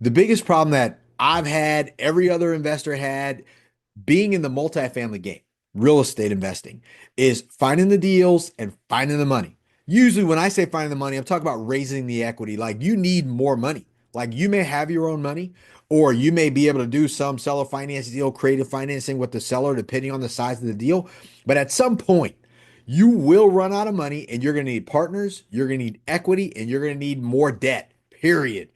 The biggest problem that I've had, every other investor had, being in the multifamily game, real estate investing, is finding the deals and finding the money. Usually, when I say finding the money, I'm talking about raising the equity. Like you need more money. Like you may have your own money, or you may be able to do some seller finance deal, creative financing with the seller, depending on the size of the deal. But at some point, you will run out of money and you're going to need partners, you're going to need equity, and you're going to need more debt, period.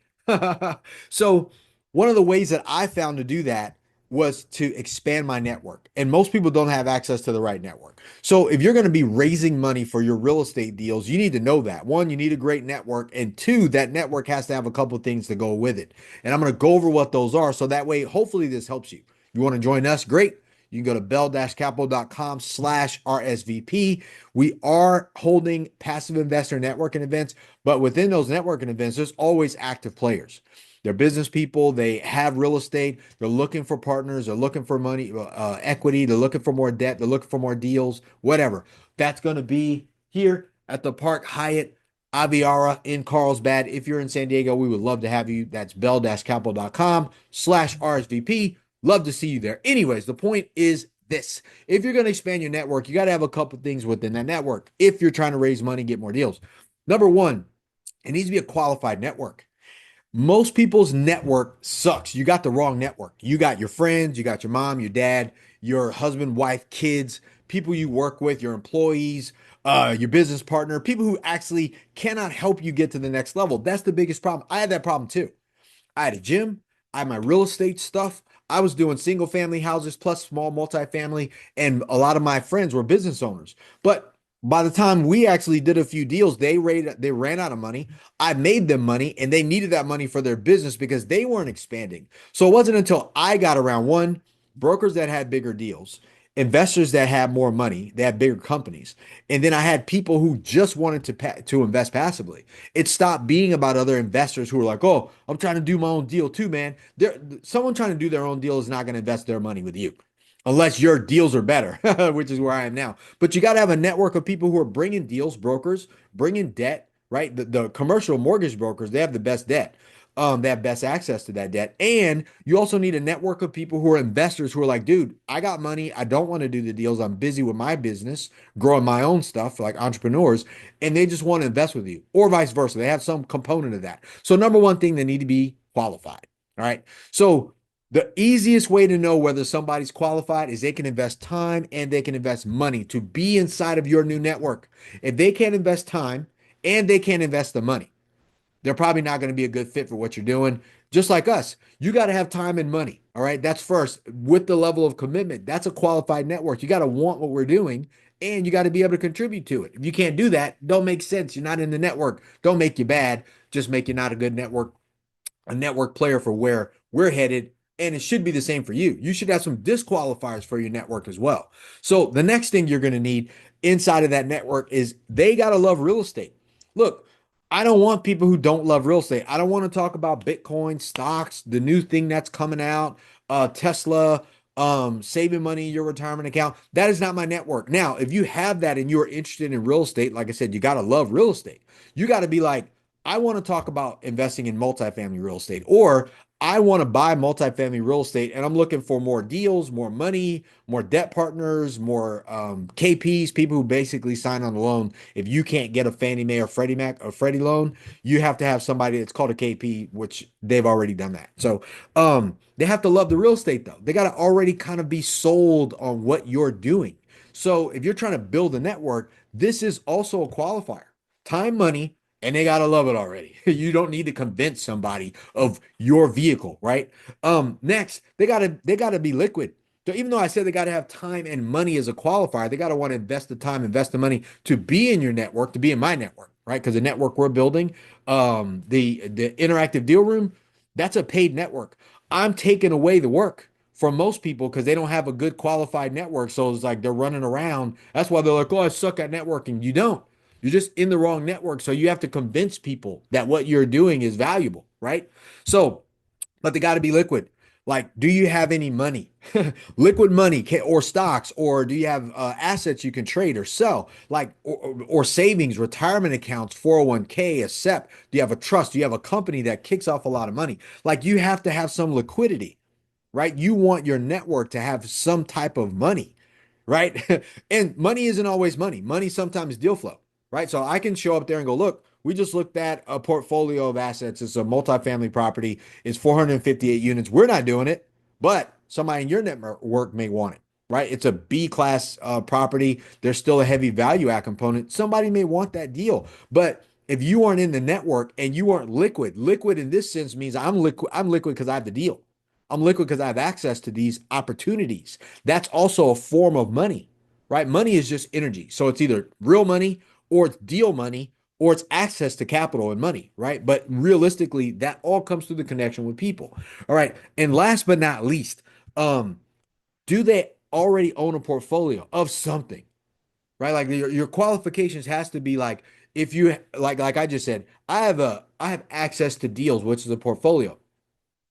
So, one of the ways that I found to do that was to expand my network. And most people don't have access to the right network. So if you're going to be raising money for your real estate deals, you need to know that. One, you need a great network. And two, that network has to have a couple of things to go with it. And I'm going to go over what those are. So that way, hopefully this helps you. You want to join us? Great. You can go to bell-capital.com/RSVP. We are holding passive investor networking events, but within those networking events, there's always active players. They're business people. They have real estate. They're looking for partners. They're looking for money, equity. They're looking for more debt. They're looking for more deals, whatever. That's going to be here at the Park Hyatt Aviara in Carlsbad. If you're in San Diego, we would love to have you. That's bell-capital.com/RSVP. Love to see you there. Anyways, the point is this. If you're going to expand your network, you got to have a couple things within that network. If you're trying to raise money, get more deals. Number one, it needs to be a qualified network. Most people's network sucks. You got the wrong network. You got your friends, you got your mom, your dad, your husband, wife, kids, people you work with, your employees, your business partner, people who actually cannot help you get to the next level. That's the biggest problem. I had that problem too. I had a gym. I had my real estate stuff. I was doing single family houses plus small multifamily, and a lot of my friends were business owners. But by the time we actually did a few deals, they ran out of money. I made them money, and they needed that money for their business because they weren't expanding. So it wasn't until I got around one brokers that had bigger deals, investors that had more money, they had bigger companies, and then I had people who just wanted to invest passively. It stopped being about other investors who were like, "Oh, I'm trying to do my own deal too, man." Someone trying to do their own deal is not going to invest their money with you unless your deals are better, which is where I am now. But you got to have a network of people who are bringing deals, brokers, bringing debt, right? The commercial mortgage brokers, they have the best debt. They have best access to that debt. And you also need a network of people who are investors who are like, dude, I got money. I don't want to do the deals. I'm busy with my business, growing my own stuff like entrepreneurs, and they just want to invest with you, or vice versa. They have some component of that. So, number one thing, they need to be qualified. All right. So, the easiest way to know whether somebody's qualified is they can invest time and they can invest money to be inside of your new network. If they can't invest time and they can't invest the money, they're probably not going to be a good fit for what you're doing. Just like us, you got to have time and money. All right. That's first with the level of commitment. That's a qualified network. You got to want what we're doing and you got to be able to contribute to it. If you can't do that, don't make sense. You're not in the network. Don't make you bad. Just make you not a good network, a network player for where we're headed. And it should be the same for you. You should have some disqualifiers for your network as well. So the next thing you're going to need inside of that network is they got to love real estate. Look, I don't want people who don't love real estate. I don't want to talk about Bitcoin, stocks, the new thing that's coming out, Tesla, saving money in your retirement account. That is not my network. Now, if you have that and you're interested in real estate, like I said, you got to love real estate. You got to be like, I want to talk about investing in multifamily real estate, or I want to buy multifamily real estate and I'm looking for more deals, more money, more debt partners, more KPs, people who basically sign on the loan. If you can't get a Fannie Mae or Freddie Mac or Freddie loan, you have to have somebody that's called a KP, which they've already done that. So they have to love the real estate though. They got to already kind of be sold on what you're doing. So if you're trying to build a network, this is also a qualifier. Time, money, and they gotta love it already. You don't need to convince somebody of your vehicle, right? Next, they gotta be liquid. So even though I said they gotta have time and money as a qualifier, they gotta want to invest the time, invest the money to be in your network, to be in my network, right? Because the network we're building, the interactive deal room, that's a paid network. I'm taking away the work from most people because they don't have a good qualified network. So it's like they're running around. That's why they're like, oh, I suck at networking. You don't. You're just in the wrong network. So you have to convince people that what you're doing is valuable, right? So, but they got to be liquid. Like, do you have any money, liquid money, or stocks, or do you have assets you can trade or sell, like, or savings, retirement accounts, 401k, a SEP? Do you have a trust? Do you have a company that kicks off a lot of money? Like, you have to have some liquidity, right? You want your network to have some type of money, right? And money isn't always money. Money sometimes deal flow, right? So I can show up there and go, look, we just looked at a portfolio of assets. It's a multifamily property. It's 458 units. We're not doing it, but somebody in your network may want it, right? It's a B class property. There's still a heavy value add component. Somebody may want that deal, but if you aren't in the network and you aren't liquid, liquid in this sense means I'm liquid. I'm liquid because I have the deal. I'm liquid because I have access to these opportunities. That's also a form of money, right? Money is just energy. So it's either real money or it's deal money or it's access to capital and money, right? But realistically, that all comes through the connection with people. All right. And last but not least, um, do they already own a portfolio of something, right? Like your qualifications has to be like if you like I just said, I have access to deals, which is a portfolio.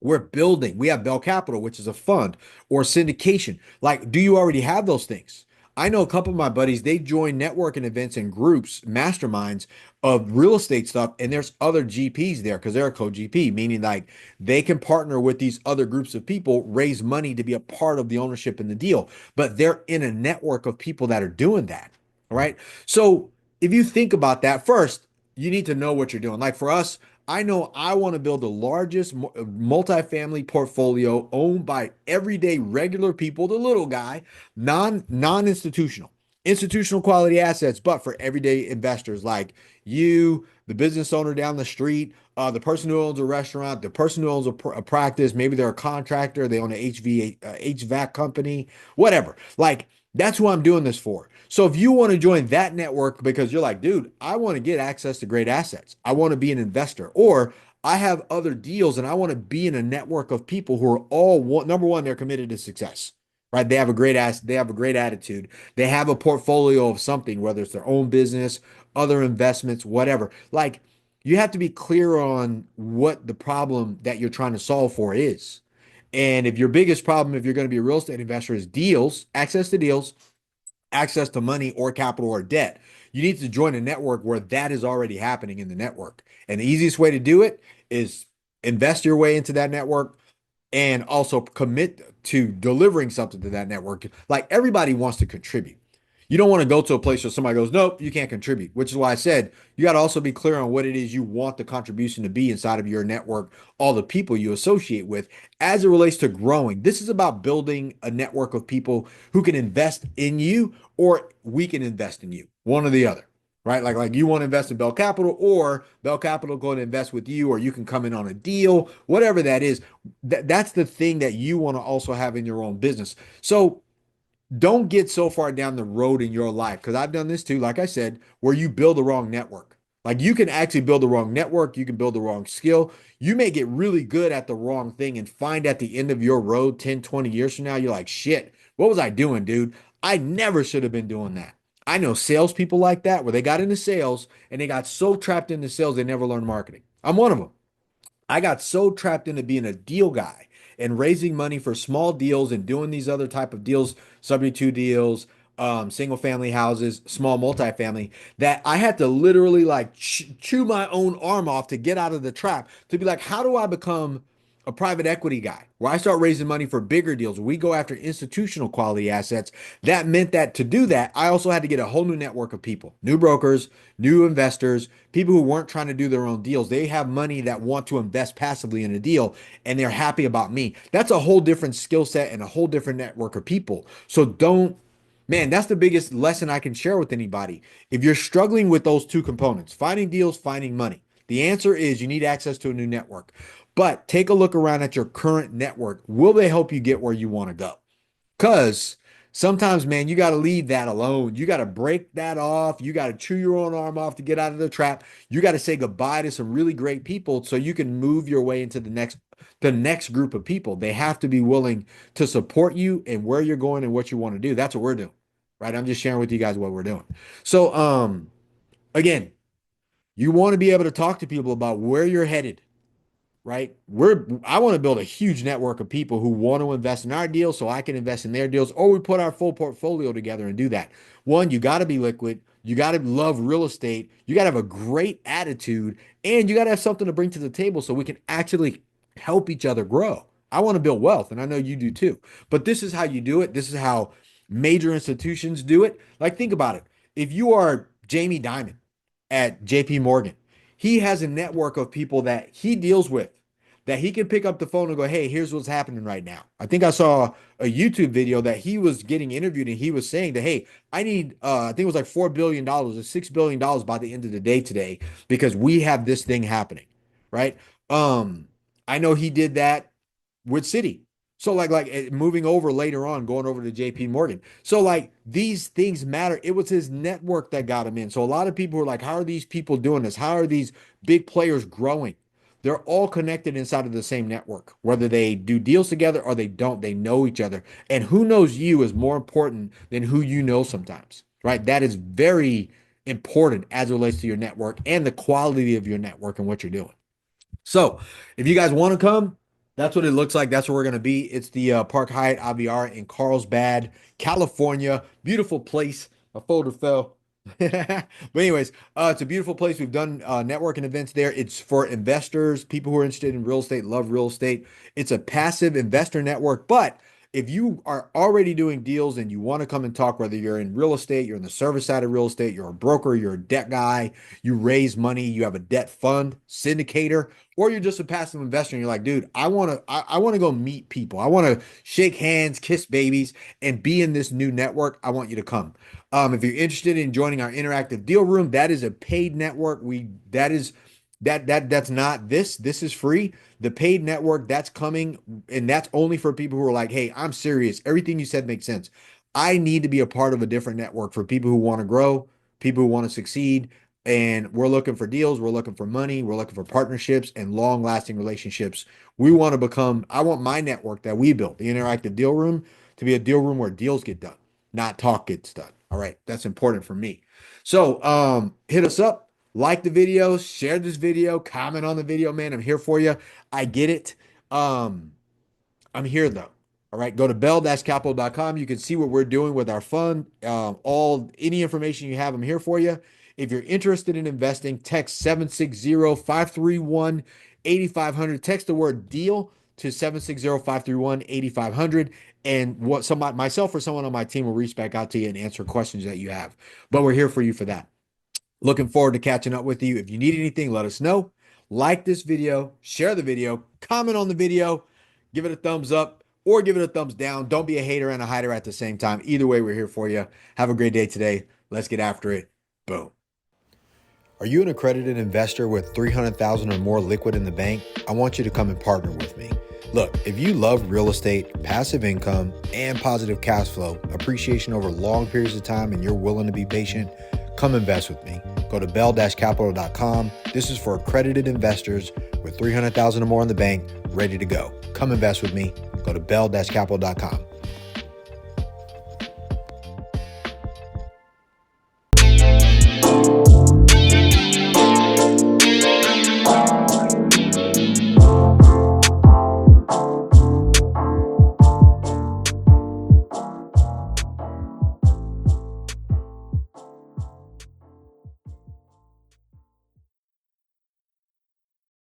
We're building. We have Bell Capital, which is a fund or syndication. Like, do you already have those things? I know a couple of my buddies, they join networking events and groups, masterminds of real estate stuff, and there's other GPs there because they're a co-GP, meaning like they can partner with these other groups of people, raise money to be a part of the ownership in the deal. But they're in a network of people that are doing that. All right. So if you think about that, first, you need to know what you're doing. Like for us, I know I want to build the largest multifamily portfolio owned by everyday regular people, the little guy, non-institutional, institutional quality assets, but for everyday investors like you, the business owner down the street, the person who owns a restaurant, the person who owns a practice, maybe they're a contractor, they own an HVAC company, whatever. Like that's who I'm doing this for. So if you want to join that network because you're like, dude, I want to get access to great assets. I want to be an investor, or I have other deals and I want to be in a network of people who are all number one, they're committed to success. Right? They have a great they have a great attitude. They have a portfolio of something, whether it's their own business, other investments, whatever. Like you have to be clear on what the problem that you're trying to solve for is. And if your biggest problem, if you're going to be a real estate investor, is deals, access to money or capital or debt, you need to join a network where that is already happening in the network. And the easiest way to do it is invest your way into that network and also commit to delivering something to that network. Like everybody wants to contribute. You don't want to go to a place where somebody goes, nope, you can't contribute, which is why I said you got to also be clear on what it is you want the contribution to be inside of your network, all the people you associate with as it relates to growing. This is about building a network of people who can invest in you or we can invest in you, one or the other. Right. Like you want to invest in Bell Capital or Bell Capital going to invest with you, or you can come in on a deal, whatever that is. That's the thing that you want to also have in your own business. So don't get so far down the road in your life because I've done this too, like I said, where you build the wrong network. Like you can actually build the wrong network, you can build the wrong skill. You may get really good at the wrong thing and find at the end of your road 10, 20 years from now, you're like, shit, what was I doing, dude? I never should have been doing that. I know salespeople like that where they got into sales and they got so trapped into sales they never learned marketing. I'm one of them. I got so trapped into being a deal guy and raising money for small deals and doing these other type of deals, W-2 deals, single family houses, small multifamily, that I had to literally like chew my own arm off to get out of the trap to be like, how do I become a private equity guy where I start raising money for bigger deals? We go after institutional quality assets. That meant that to do that, I also had to get a whole new network of people, new brokers, new investors, people who weren't trying to do their own deals. They have money that want to invest passively in a deal and they're happy about me. That's a whole different skill set and a whole different network of people. So don't, man, that's the biggest lesson I can share with anybody. If you're struggling with those two components, finding deals, finding money, the answer is you need access to a new network. But take a look around at your current network. Will they help you get where you want to go? Because sometimes, man, you got to leave that alone. You got to break that off. You got to chew your own arm off to get out of the trap. You got to say goodbye to some really great people so you can move your way into the next group of people. They have to be willing to support you and where you're going and what you want to do. That's what we're doing. Right? I'm just sharing with you guys what we're doing. So, again, you want to be able to talk to people about where you're headed, right? I want to build a huge network of people who want to invest in our deals so I can invest in their deals, or we put our full portfolio together and do that. One, you got to be liquid. You got to love real estate. You got to have a great attitude, and you got to have something to bring to the table so we can actually help each other grow. I want to build wealth, and I know you do too. But this is how you do it. This is how major institutions do it. Like, think about it. If you are Jamie Dimon at JP Morgan, he has a network of people that he deals with that he can pick up the phone and go, hey, here's what's happening right now. I think I saw a YouTube video that he was getting interviewed and he was saying that, hey, I need, I think it was like $4 billion or $6 billion by the end of the day today because we have this thing happening, right? I know he did that with Citi. So like moving over later on, going over to JP Morgan. So like these things matter. It was his network that got him in. So a lot of people were like, how are these people doing this? How are these big players growing? They're all connected inside of the same network, whether they do deals together or they don't, they know each other. And who knows you is more important than who you know sometimes, right? That is very important as it relates to your network and the quality of your network and what you're doing. So if you guys want to come, that's what it looks like. That's where we're going to be. It's the Park Hyatt Aviara in Carlsbad, California. Beautiful place. My folder fell. But anyways, it's a beautiful place. We've done networking events there. It's for investors, people who are interested in real estate, love real estate. It's a passive investor network, but if you are already doing deals and you want to come and talk, whether you're in real estate, you're in the service side of real estate, you're a broker, you're a debt guy, you raise money, you have a debt fund, syndicator, or you're just a passive investor and you're like, dude, I want to go meet people. I want to shake hands, kiss babies, and be in this new network. I want you to come. If you're interested in joining our interactive deal room, that is a paid network. That's not this. This is free. The paid network that's coming, and that's only for people who are like, hey, I'm serious. Everything you said makes sense. I need to be a part of a different network for people who want to grow, people who want to succeed. And we're looking for deals, we're looking for money, we're looking for partnerships and long-lasting relationships. I want my network that we built, the interactive deal room, to be a deal room where deals get done, not talk gets done. All right, that's important for me. So hit us up. Like the video, share this video, comment on the video, man. I'm here for you. I get it. I'm here though. All right, go to bell-capital.com. You can see what we're doing with our fund. Any information you have, I'm here for you. If you're interested in investing, text 760-531-8500. Text the word deal to 760-531-8500. And myself or someone on my team will reach back out to you and answer questions that you have. But we're here for you for that. Looking forward to catching up with you. If you need anything, let us know. Like this video, share the video, comment on the video, give it a thumbs up or give it a thumbs down. Don't be a hater and a hider at the same time. Either way, we're here for you. Have a great day today. Let's get after it. Boom. Are you an accredited investor with $300,000 or more liquid in the bank? I want you to come and partner with me. Look, if you love real estate, passive income, and positive cash flow, appreciation over long periods of time, and you're willing to be patient, come invest with me. Go to bell-capital.com. This is for accredited investors with $300,000 or more in the bank, ready to go. Come invest with me. Go to bell-capital.com.